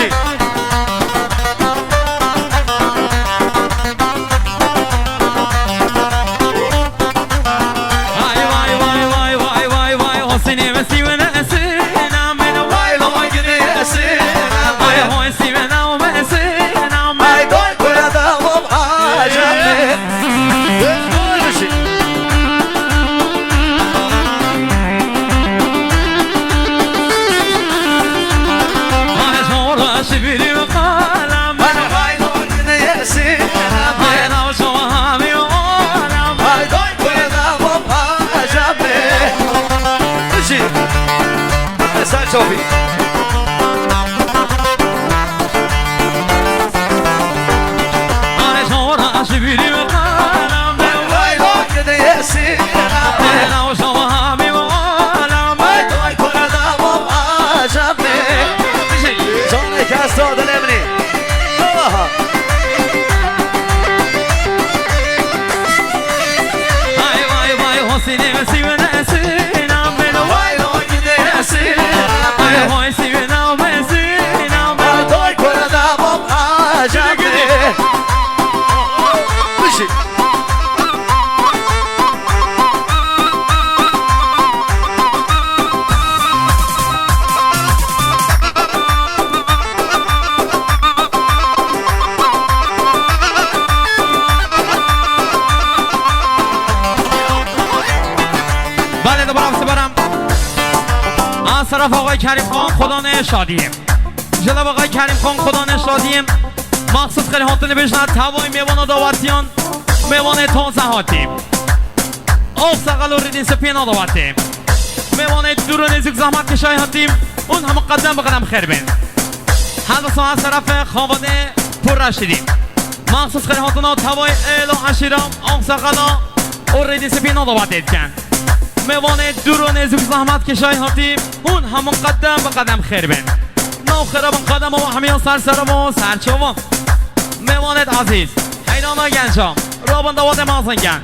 بشی صوفي أنا شورا أشبيلي وقالم باي باي كده ياسين أنا وشوامي وقالم باي باي كل دام عجبني جوني كاستو دلمني باي باي باي حسيني مسيب ناسين باي باي كده ياسين Hoy si bien no me sino me doy cuerda bom ajame Bishi Vale, dobrám se barám طرف آقای کریم خان خدا نشادیم جناب آقای کریم خان خدا نشادیم مخصوص خیلی هاتون بشند توای میوان دعوتیان میوان تازه هاتیم آف سقل و ریدین سپینا دعوتیم میوان دور و نزیک زحمت کشای هاتیم اون همه قدم به قدم خیر بین حضرت از طرف خانواده پر رشیدیم مخصوص خیلی هاتون توای ایل و عشیرام آف سقل و ریدین سپینا دعوتید کن میوان دور و نزیک زحمت کشای هاتیم اون همون قدم به قدم خیر بین نو خرابم قدم و همیان سرسرم و سرچوم میوانت عزیز حیرانا گنجام رابن دواد مازن گن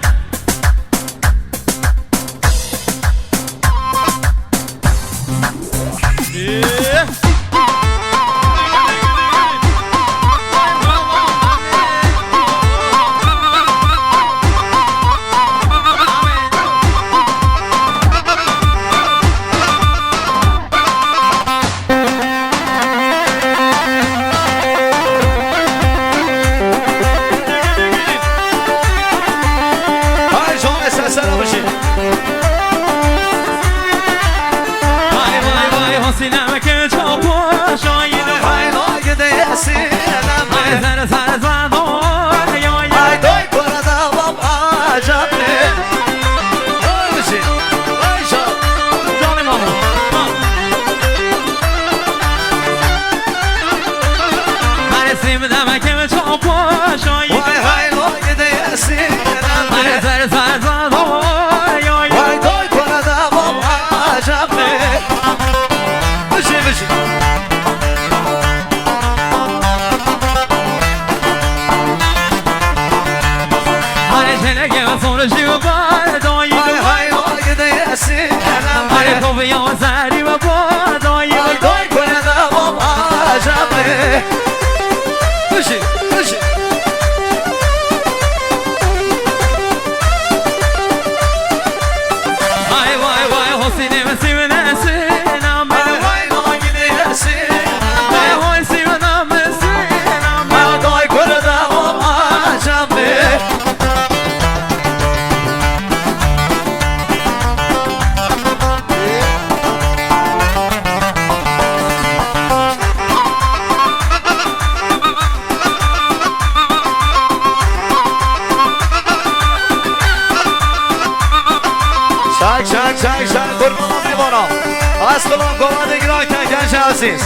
Aslan kovadı girerken genç aziz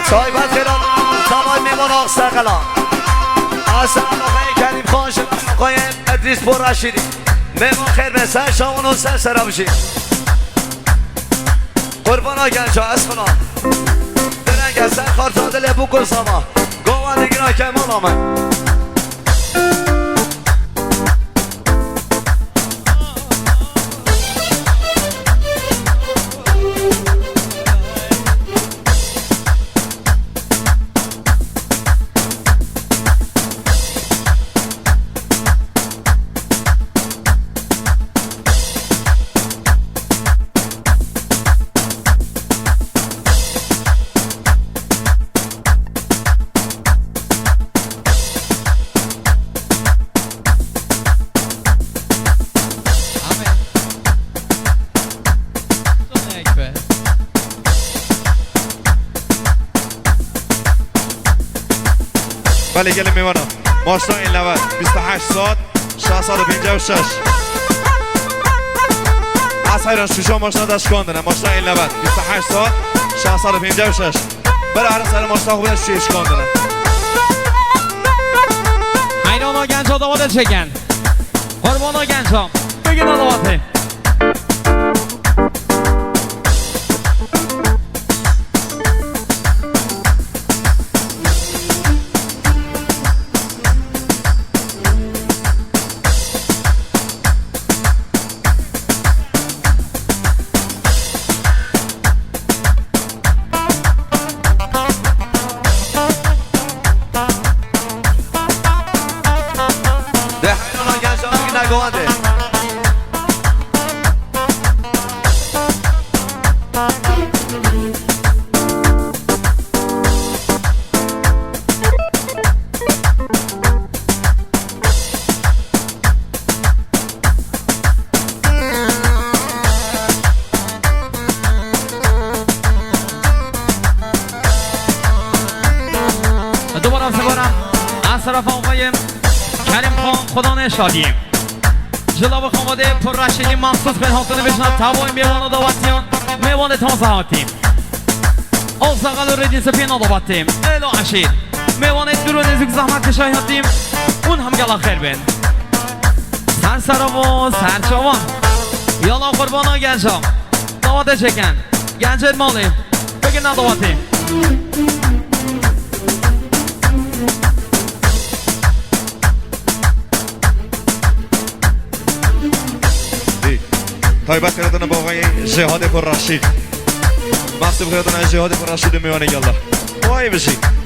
Soybat kral Tamay memon aksa kalan Aslan Ağay Kerim Khan Ağay Edris Por Raşidi memon خیر به سر شامون سر سرابشی قربانا genç aslan درنگ سر خارتادل بو کساما kovadı girerken malama به بله گل میوانم ماشتا این لبت 28 ساعت 656 از حیران شوشا ماشتا داشت کندنه ماشتا این لبت 28 ساعت 656 برای هر سر ماشتا خوبه شیش کندنه حیران ها گنج ها دواده چکن قربان ها گنج ها بگین دواده شادیم جلاب خانواده پر رشیدی مخصوص به حاطنه بشنب توای میوان و داوتیان میوان تازه هاتیم آزاقل و ردین سپین داوتیم ایلو عشید میوان دور و نزیک زحمت کشای هاتیم اون هم گلا خیر بین سر سرا و سر چوان یالا قربان ها گنجام داوته چکن گنجت مالی بگی نداوتیم تایبت خیرتون با آقای جهاد پر رشید مقصود خیرتون جهاد پر رشید میوانه گلا وای بشید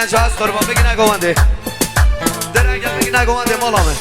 گنج هست قربان بگی نگوانده درنگل بگی نگوانده مالامه